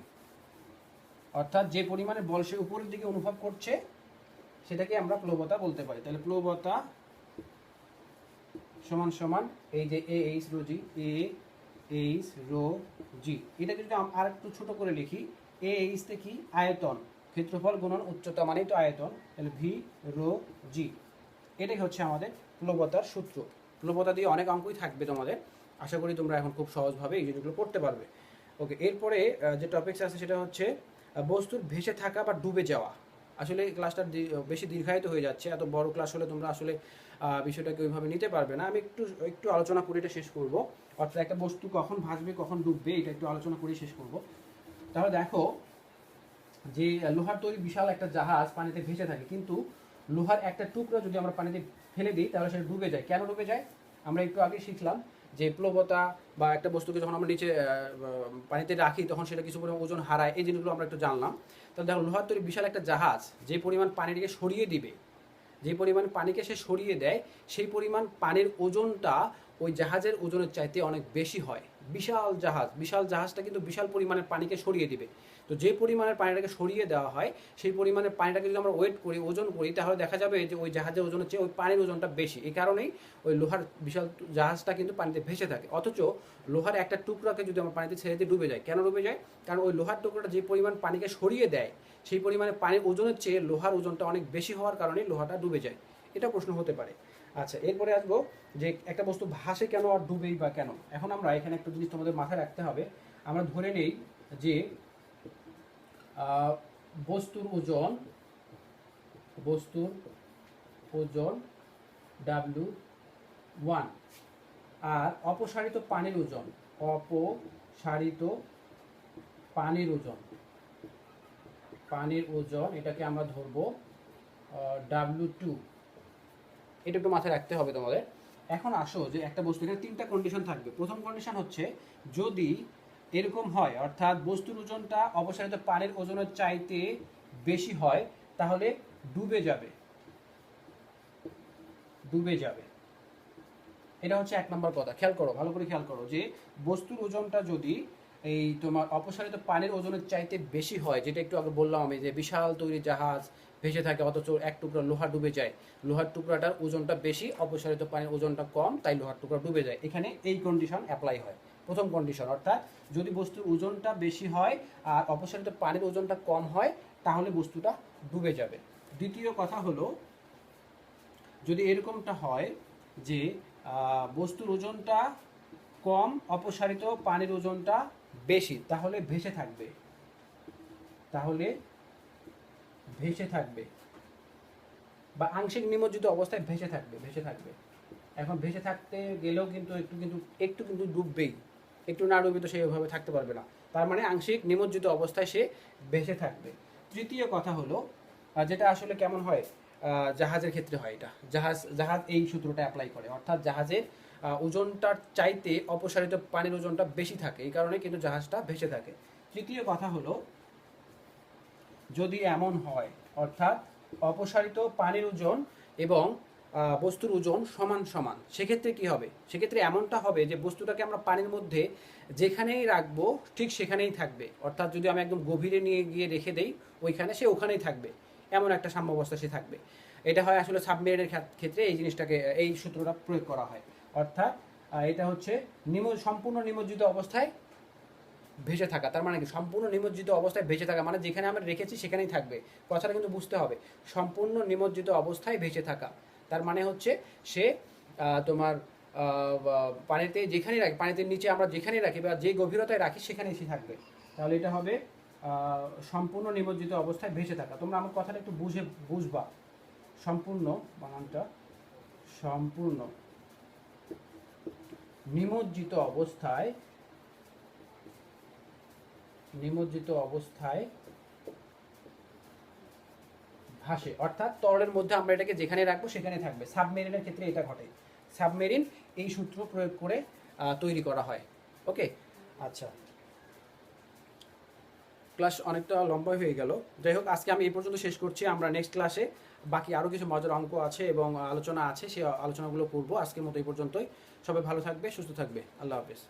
অর্থাৎ যে পরিমাণে বল সে উপরের দিকে অনুভব করছে সেটাকে আমরা প্লবতা বলতে পারি। তাহলে প্লবতা সমান সমান এই যে এইচ রো জি। এটাকে যদি আর একটু ছোট করে লিখি, এইচ তে কি? আয়তন, ক্ষেত্রফল গুণন উচ্চতা মানেই তো আয়তন, তাহলে ভি রো জি। এটাই হচ্ছে আমাদের প্লবতার সূত্র। প্লবতা দিয়ে অনেক অঙ্কই থাকবে তোমাদের, আশা করি তোমরা এখন খুব সহজভাবে এই জিনিসগুলো করতে পারবে। ওকে, এরপরে যে টপিকস আছে সেটা হচ্ছে বস্তুর ভেসে থাকা বা ডুবে যাওয়া। আসলে ক্লাসটা বেশি দীর্ঘায়িত হয়ে যাচ্ছে, এত বড় ক্লাস হলে তোমরা আসলে বিষয়টাকে ওইভাবে নিতে পারবে না। আমি একটু আলোচনা করে এটা শেষ করব। অর্থাৎ একটা বস্তু কখন ভাসবে কখন ডুববে এটা একটু আলোচনা করে শেষ করব। তাহলে দেখো যে লোহার তৈরি বিশাল একটা জাহাজ পানিতে ভেসে থাকে, কিন্তু লোহার একটা টুকরো যদি আমরা পানিতে ফেলে দিই তাহলে সেটা ডুবে যায়। কেন ডুবে যায়? আমরা একটু আগে শিখলাম যে প্লবতা বা একটা বস্তুকে যখন আমরা নিচে পানিতে রাখি তখন সেটা কিছু পরিমাণ ওজন হারায়, এই জিনিসগুলো আমরা একটু জানলাম। তাহলে দেখো লোহার তৈরি বিশাল একটা জাহাজ যে পরিমাণ পানিটিকে সরিয়ে দিবে, যে পরিমাণ পানিকে সে সরিয়ে দেয়, সেই পরিমাণ পানির ওজনটা ওই জাহাজের ওজনের চাইতে অনেক বেশি হয়। বিশাল জাহাজ, বিশাল জাহাজটা কিন্তু বিশাল পরিমাণের পানিকে সরিয়ে দিবে। তো যে পরিমাণের পানিটাকে সরিয়ে দেওয়া হয় সেই পরিমাণের পানিটাকে যদি আমরা ওয়েট করি, ওজন করি, তাহলে দেখা যাবে যে ওই জাহাজের ওজনের চেয়ে ওই পানির ওজনটা বেশি। এই কারণেই ওই লোহার বিশাল জাহাজটা কিন্তু পানিতে ভেসে থাকে। অথচ লোহার একটা টুকরাকে যদি আমরা পানিতে ছেড়ে দিয়ে ডুবে যায়, কেন ডুবে যায়? কারণ ওই লোহার টুকরাটা যে পরিমাণ পানিকে সরিয়ে দেয় সেই পরিমাণে পানির ওজনের চেয়ে লোহার ওজনটা অনেক বেশি হওয়ার কারণে লোহাটা ডুবে যায়। এটা প্রশ্ন হতে পারে। আচ্ছা, এরপরে আসবো যে একটা বস্তু ভাসে কেন আর ডুবেই বা কেন। এখন আমরা এখানে একটা জিনিস তোমাদের মাথায় রাখতে হবে। আমরা ধরে নেই যে বস্তুর ওজন W1 আর অপসারিত পানির ওজন পানির ওজন এটাকে আমরা ধরবো W2। এটা একটু মাথায় রাখতে হবে তোমাদের। এখন আসো যে একটা বস্তু, এখানে তিনটা কন্ডিশন থাকবে। প্রথম কন্ডিশন হচ্ছে যদি এরকম হয়, অর্থাৎ বস্তুর ওজনটা অপসারিত পানির ওজনের চাইতে বেশি হয় তাহলে ডুবে যাবে। এটা হচ্ছে এক নম্বর কথা। খেয়াল করো, ভালো করে খেয়াল করো যে বস্তুর ওজনটা যদি এই তোমার অপসারিত পানির ওজনের চাইতে বেশি হয়, যেটা একটু আগে বললাম আমি, যে বিশাল তৈরি জাহাজ ভেসে থাকে অথচ এক টুকরা লোহা ডুবে যায়, লোহার টুকরাটার ওজনটা বেশি, অপসারিত পানির ওজনটা কম, তাই লোহার টুকরা ডুবে যায়। এখানে এই কন্ডিশন অ্যাপ্লাই হয়, প্রথম কন্ডিশন। অর্থাৎ যদি বস্তুর ওজনটা বেশি হয় আর অপসারিত পানির ওজনটা কম হয় তাহলে বস্তুটা ডুবে যাবে। দ্বিতীয় কথা হলো যদি এরকমটা হয় যে বস্তুর ওজনটা কম, অপসারিত পানির ওজনটা বেশি, তাহলে ভেসে থাকবে বা আংশিক নিমজ্জিত অবস্থায় ভেসে থাকবে। এখন ভেসে থাকতে গেলেও কিন্তু একটু ডুববেই, একটু না ডুবে তো সেইভাবে থাকতে পারবে না। তার মানে আংশিক নিমজ্জিত অবস্থায় সে ভেসে থাকবে। তৃতীয় কথা হলো যেটা আসলে কেমন হয়, জাহাজের ক্ষেত্রে হয় এটা, জাহাজ এই সূত্রটা অ্যাপ্লাই করে। অর্থাৎ জাহাজের ওজনটার চাইতে অপসারিত পানির ওজনটা বেশি থাকে, এই কারণে কিন্তু জাহাজটা ভেসে থাকে। তৃতীয় কথা হলো যদি এমন হয়, অর্থাৎ অপসারিত পানির ওজন এবং বস্তুর ওজন সমান সমান, সেক্ষেত্রে কি হবে? সেক্ষেত্রে এমনটা হবে যে বস্তুটাকে আমরা পানির মধ্যে যেখানেই রাখবো ঠিক সেখানেই থাকবে। অর্থাৎ যদি আমি একদম গভীরে নিয়ে গিয়ে রেখে দেই ওইখানে, সে ওখানেই থাকবে, এমন একটা সাম্যাবস্থা সে থাকবে। এটা হয় আসলে সাবমেরিনের ক্ষেত্রে এই জিনিসটাকে, এই সূত্রটা প্রয়োগ করা হয়। অর্থাৎ এটা হচ্ছে সম্পূর্ণ নিমজ্জিত অবস্থায় ভেসে থাকা। তার মানে কি? সম্পূর্ণ নিমজ্জিত অবস্থায় ভেসে থাকা মানে যেখানে আমরা রেখেছি সেখানেই থাকবে। কথাটা কিন্তু বুঝতে হবে, সম্পূর্ণ নিমজ্জিত অবস্থায় ভেসে থাকা তার মানে হচ্ছে সে তোমার পানিতে যেখানেই রাখি, পানিতে নিচে আমরা যেখানেই রাখি বা যে গভীরতায় রাখি সেখানেই সে থাকবে। তাহলে এটা হবে সম্পূর্ণ নিমজ্জিত অবস্থায় ভেসে থাকা। তোমরা আমার কথাটা একটু বুঝবা। সম্পূর্ণ বানানটা, সম্পূর্ণ নিমজ্জিত অবস্থায় ভাসে, অর্থাৎ তরলের মধ্যে আমরা এটাকে যেখানে রাখবো সেখানে থাকবে। সাবমেরিনের ক্ষেত্রে এটা ঘটে। সাবমেরিন এই সূত্র প্রয়োগ করে তৈরি করা হয়। ওকে, আচ্ছা, ক্লাস অনেকটা লম্বা হয়ে গেল। যাই হোক, আজকে আমি এই পর্যন্ত শেষ করছি। আমরা নেক্সট ক্লাসে বাকি আরও কিছু মজার অঙ্ক আছে এবং আলোচনা আছে, সেই আলোচনাগুলো করবো। আজকের মতো এই পর্যন্তই। সবাই ভালো থাকবে, সুস্থ থাকবে। আল্লাহ হাফেজ।